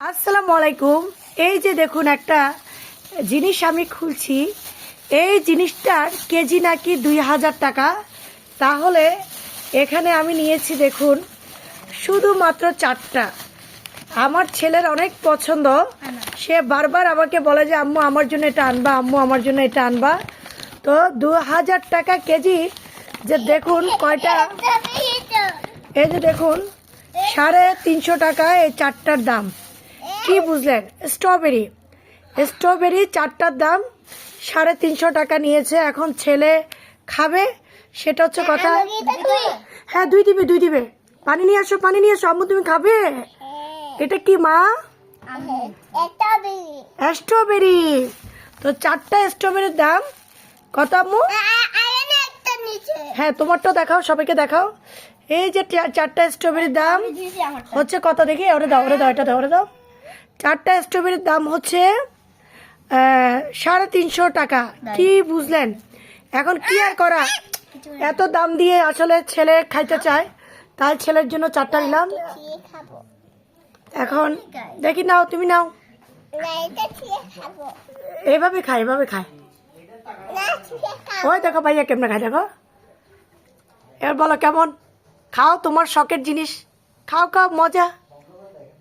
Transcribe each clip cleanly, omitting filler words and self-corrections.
আসসালামু আলাইকুম। এই যে দেখুন একটা জিনিস আমি খুলছি, এই জিনিসটার কেজি নাকি 2000 টাকা। তাহলে এখানে আমি নিয়েছি দেখুন শুধুমাত্র 4টা। আমার ছেলের অনেক পছন্দ, সে বারবার আমাকে বলে যে আম্মু আমার জন্য এটা আনবা, আম্মু আমার জন্য এটা আনবা। তো 2000 টাকা কেজি। যে দেখুন কয়টা, এই যে দেখুন 350 টাকা এই 4টার দাম। কি বুঝলেন? স্ট্রবেরি 4টার দাম 350 টাকা নিয়েছে। এখন ছেলে খাবে, সেটা হচ্ছে কথা। হ্যাঁ, দুই দিবে। পানি নিয়ে আসো, আম্মু তুমি খাবে। এটা কি মা? স্ট্রবেরি। তো 4টা স্ট্রবেরির দাম কত আম্মু? হ্যাঁ, তোমারটাও দেখাও, সবাইকে দেখাও। এই যে 4টা স্ট্রবেরির দাম হচ্ছে কত দেখি। ওরে দাও, এটা দাও, 4টা স্ট্রবেরির দাম হচ্ছে 350 টাকা। কি বুঝলেন? এখন কি আর করা, এত দাম দিয়ে আসলে ছেলে খাইতে চায়, তাই ছেলের জন্য 4টা নিলাম। এখন দেখি, নাও, তুমি নাও। এইভাবে খায়। ওই দেখো ভাইয়া কেমন খায়, দেখো। এবার বলো কেমন? খাও, তোমার শখের জিনিস খাও,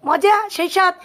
মজা সেই স্বাদ।